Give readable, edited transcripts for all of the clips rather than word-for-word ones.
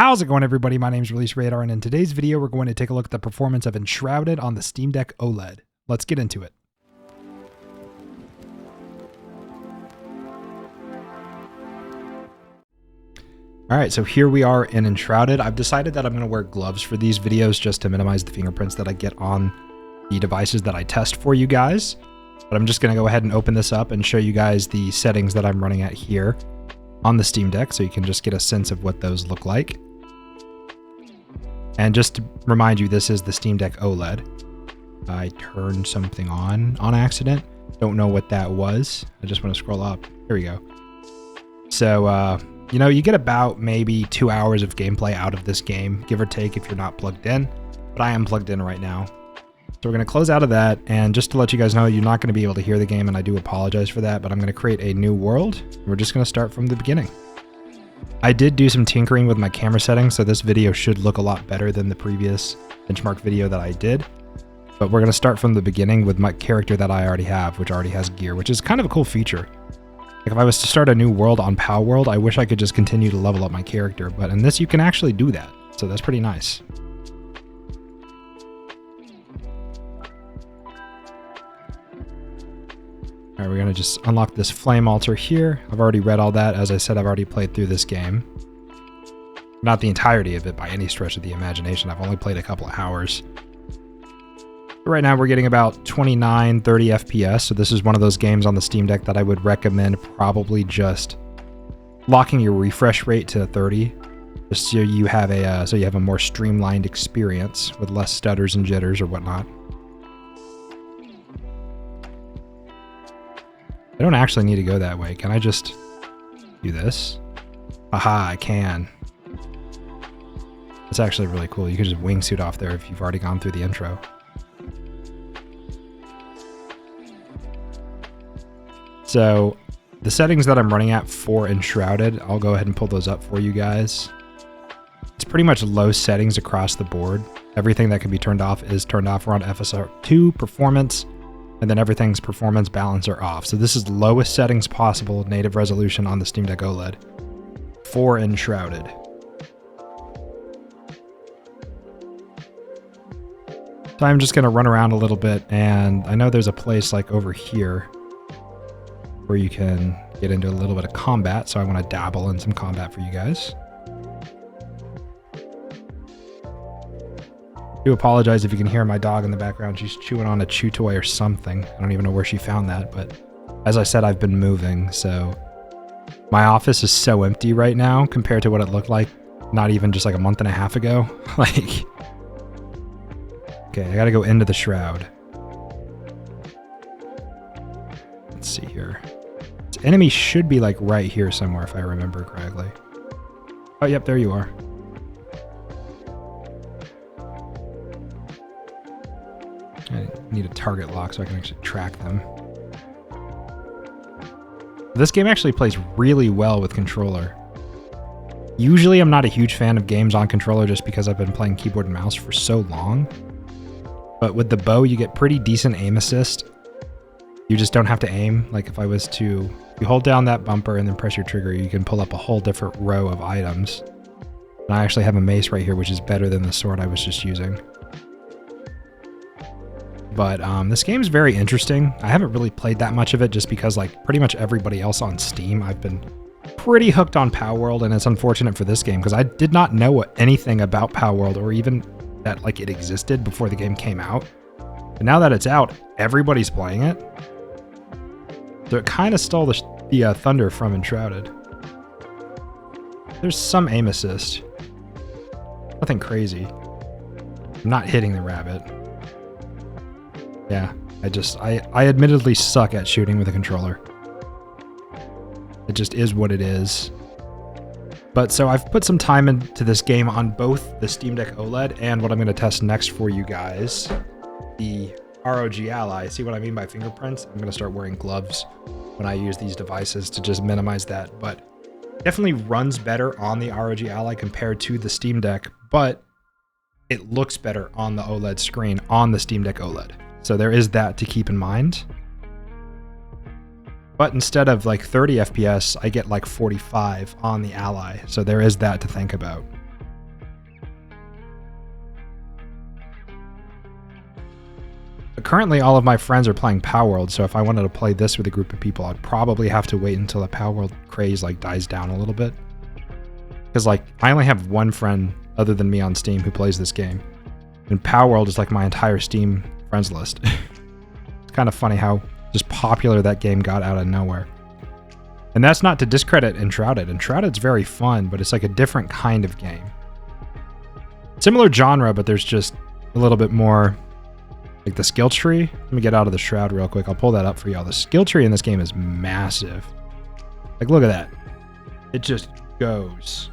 How's it going, everybody? My name is Release Radar, and in today's video, we're going to take a look at the performance of Enshrouded on the Steam Deck OLED. Let's get into it. Alright, so here we are in Enshrouded. I've decided that I'm going to wear gloves for these videos just to minimize the fingerprints that I get on the devices that I test for you guys. But I'm just going to go ahead and open this up and show you guys the settings that I'm running at here on the Steam Deck, so you can just get a sense of what those look like. And just to remind you, this is the Steam Deck OLED. I turned something on accident. Don't know what that was. I just want to scroll up. Here we go. So, you know, you get about maybe 2 hours of gameplay out of this game, give or take if you're not plugged in. But I am plugged in right now. So we're going to close out of that, and just to let you guys know, you're not going to be able to hear the game, and I do apologize for that, but I'm going to create a new world. We're just going to start from the beginning. I did do some tinkering with my camera settings, so this video should look a lot better than the previous benchmark video that I did. But we're going to start from the beginning with my character that I already have, which already has gear, which is kind of a cool feature. Like if I was to start a new world on Power World, I wish I could just continue to level up my character, but in this you can actually do that, so that's pretty nice. Alright, we're going to just unlock this flame altar here. I've already read all that. As I said, I've already played through this game. Not the entirety of it by any stretch of the imagination. I've only played a couple of hours. But right now we're getting about 29, 30 FPS. So this is one of those games on the Steam Deck that I would recommend probably just locking your refresh rate to 30. Just so you have a more streamlined experience with less stutters and jitters or whatnot. I don't actually need to go that way. Can I just do this? Aha, I can. It's actually really cool. You can just wingsuit off there if you've already gone through the intro. So the settings that I'm running at for Enshrouded, I'll go ahead and pull those up for you guys. It's pretty much low settings across the board. Everything that can be turned off is turned off. We're on FSR2, performance, and then everything's performance balance are off. So this is lowest settings possible native resolution on the Steam Deck OLED for Enshrouded. So I'm just going to run around a little bit, and I know there's a place like over here where you can get into a little bit of combat, so I want to dabble in some combat for you guys. I do apologize if you can hear my dog in the background. She's chewing on a chew toy or something. I don't even know where she found that, but as I said, I've been moving, so my office is so empty right now compared to what it looked like not even just like a month and a half ago. Like, okay, I gotta go into the Shroud. Let's see here. This enemy should be like right here somewhere if I remember correctly. Oh, yep, there you are. I need a target lock so I can actually track them. This game actually plays really well with controller. Usually I'm not a huge fan of games on controller just because I've been playing keyboard and mouse for so long. But with the bow, you get pretty decent aim assist. You just don't have to aim. Like if I was to, you hold down that bumper and then press your trigger, you can pull up a whole different row of items. And I actually have a mace right here, which is better than the sword I was just using. But this game is very interesting. I haven't really played that much of it just because, like, pretty much everybody else on Steam, I've been pretty hooked on Power World, and it's unfortunate for this game because I did not know anything about Power World or even that, like, it existed before the game came out. And now that it's out, everybody's playing it. So it kind of stole the thunder from Enshrouded. There's some aim assist. Nothing crazy. I'm not hitting the rabbit. Yeah, I admittedly suck at shooting with a controller. It just is what it is. But so I've put some time into this game on both the Steam Deck OLED and what I'm going to test next for you guys, the ROG Ally. See what I mean by fingerprints? I'm going to start wearing gloves when I use these devices to just minimize that. But definitely runs better on the ROG Ally compared to the Steam Deck, but it looks better on the OLED screen on the Steam Deck OLED. So there is that to keep in mind. But instead of like 30 FPS, I get like 45 on the Ally. So there is that to think about. But currently, all of my friends are playing Palworld, so if I wanted to play this with a group of people, I'd probably have to wait until the Palworld craze like dies down a little bit. Because like, I only have one friend other than me on Steam who plays this game. And Palworld is like my entire Steam friends list. It's kind of funny how just popular that game got out of nowhere. And that's not to discredit Enshrouded. Enshrouded's very fun, but it's like a different kind of game. Similar genre, but there's just a little bit more like the skill tree. Let me get out of the Shroud real quick. I'll pull that up for y'all. The skill tree in this game is massive. Like, look at that. It just goes.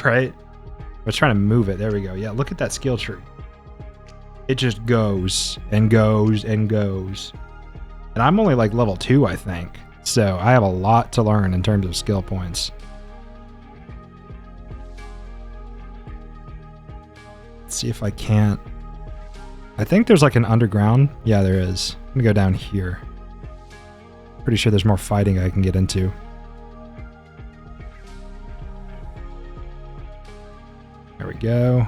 Right? I was trying to move it. There we go. Yeah, look at that skill tree. It just goes and goes and goes. And I'm only like level 2, I think. So I have a lot to learn in terms of skill points. Let's see if I can't. I think there's like an underground. Yeah, there is. I'm gonna go down here. Pretty sure there's more fighting I can get into. There we go.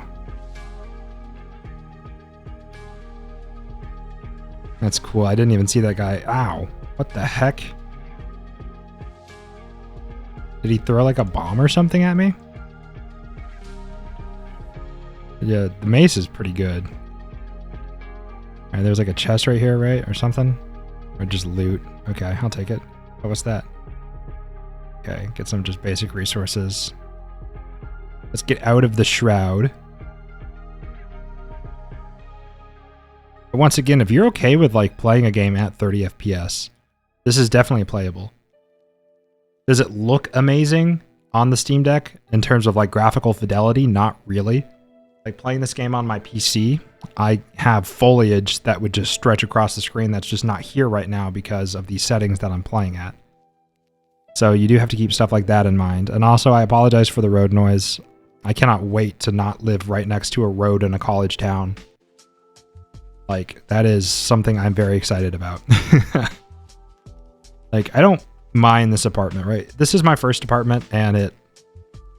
That's cool. I didn't even see that guy. Ow. What the heck? Did he throw like a bomb or something at me? Yeah, the mace is pretty good. Alright, there's like a chest right here, right? Or something? Or just loot. Okay, I'll take it. Oh, what's that? Okay, get some just basic resources. Let's get out of the Shroud. But once again, if you're okay with like playing a game at 30 FPS, this is definitely playable. Does it look amazing on the Steam Deck in terms of like graphical fidelity? Not really. Like playing this game on my PC, I have foliage that would just stretch across the screen that's just not here right now because of the settings that I'm playing at. So you do have to keep stuff like that in mind. And also, I apologize for the road noise. I cannot wait to not live right next to a road in a college town. Like, that is something I'm very excited about. Like, I don't mind this apartment, right? This is my first apartment, and it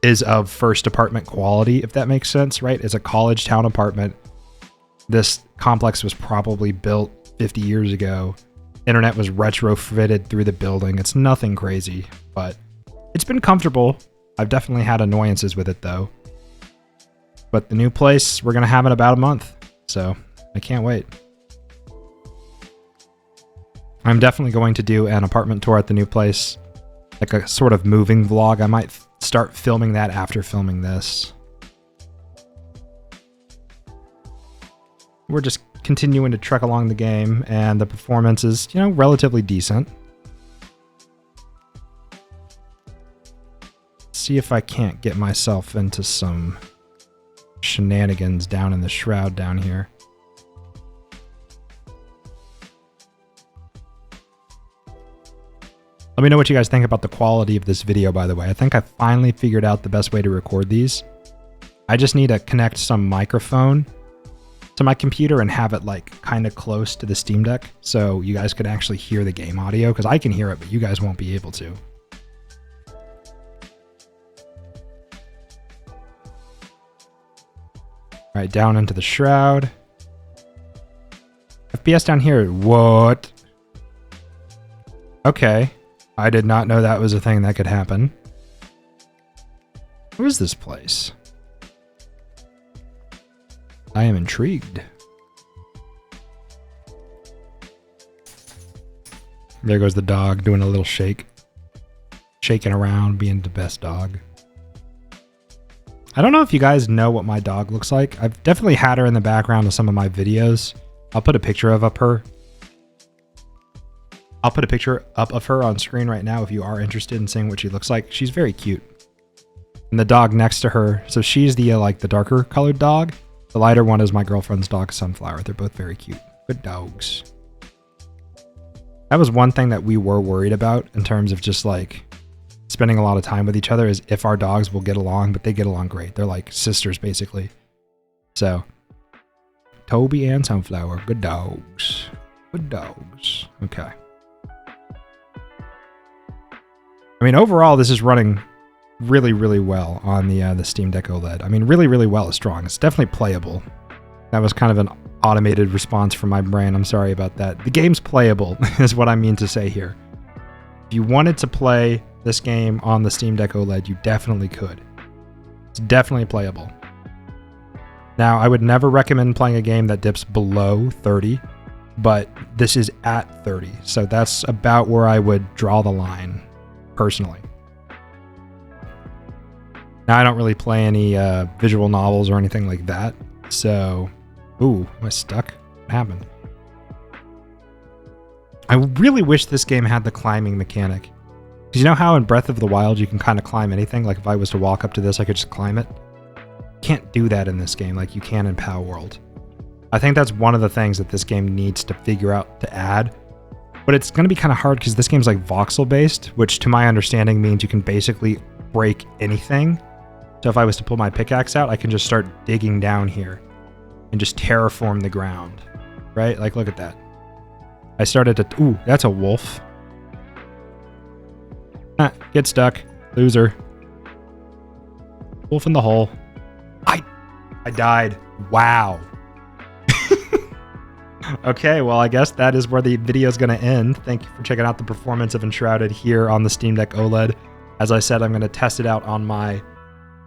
is of first apartment quality, if that makes sense, right? It's a college town apartment. This complex was probably built 50 years ago. Internet was retrofitted through the building. It's nothing crazy, but it's been comfortable. I've definitely had annoyances with it, though. But the new place, we're going to have in about a month, so I can't wait. I'm definitely going to do an apartment tour at the new place, like a sort of moving vlog. I might start filming that after filming this. We're just continuing to trek along the game, and the performance is, you know, relatively decent. See if I can't get myself into some shenanigans down in the Shroud down here. Let me know what you guys think about the quality of this video, by the way. I think I finally figured out the best way to record these. I just need to connect some microphone to my computer and have it like kind of close to the Steam Deck so you guys could actually hear the game audio, because I can hear it, but you guys won't be able to. All right, down into the Shroud. FPS down here. What? Okay. I did not know that was a thing that could happen. Who is this place? I am intrigued. There goes the dog doing a little shake. Shaking around, being the best dog. I don't know if you guys know what my dog looks like. I've definitely had her in the background of some of my videos. I'll put a picture of her. I'll put a picture up of her on screen right now if you are interested in seeing what she looks like. She's very cute. And the dog next to her, so she's the like the darker colored dog. The lighter one is my girlfriend's dog, Sunflower. They're both very cute. Good dogs. That was one thing that we were worried about in terms of just like spending a lot of time with each other, is if our dogs will get along, but they get along great. They're like sisters, basically. So, Toby and Sunflower, good dogs. Good dogs. Okay. I mean, overall, this is running really, really well on the Steam Deck OLED. I mean, really, really well is strong. It's definitely playable. That was kind of an automated response from my brain. I'm sorry about that. The game's playable is what I mean to say here. If you wanted to play this game on the Steam Deck OLED, you definitely could. It's definitely playable. Now, I would never recommend playing a game that dips below 30, but this is at 30, so that's about where I would draw the line, personally. Now, I don't really play any visual novels or anything like that, so... Ooh, am I stuck? What happened? I really wish this game had the climbing mechanic. Because you know how in Breath of the Wild you can kind of climb anything? Like if I was to walk up to this, I could just climb it. Can't do that in this game like you can in Pow World. I think that's one of the things that this game needs to figure out to add. But it's going to be kind of hard because this game's like voxel-based, which to my understanding means you can basically break anything. So if I was to pull my pickaxe out, I can just start digging down here and just terraform the ground, right? Like, look at that. I started to... Ooh, that's a wolf. Ah, get stuck. Loser. Wolf in the hole. I died. Wow. Okay, well, I guess that is where the video is going to end. Thank you for checking out the performance of Enshrouded here on the Steam Deck OLED. As I said, I'm going to test it out on my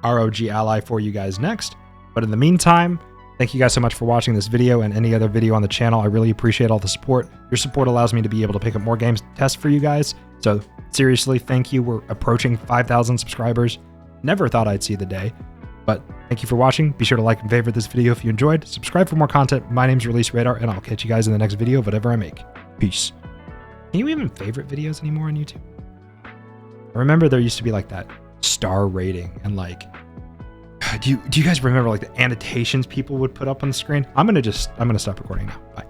ROG Ally for you guys next. But in the meantime, thank you guys so much for watching this video and any other video on the channel. I really appreciate all the support. Your support allows me to be able to pick up more games to test for you guys. So seriously, thank you. We're approaching 5,000 subscribers. Never thought I'd see the day. But thank you for watching. Be sure to like and favorite this video if you enjoyed. Subscribe for more content. My name's Release Radar, and I'll catch you guys in the next video of whatever I make. Peace. Can you even favorite videos anymore on YouTube? I remember there used to be like that star rating and like... Do you guys remember like the annotations people would put up on the screen? I'm gonna stop recording now. Bye.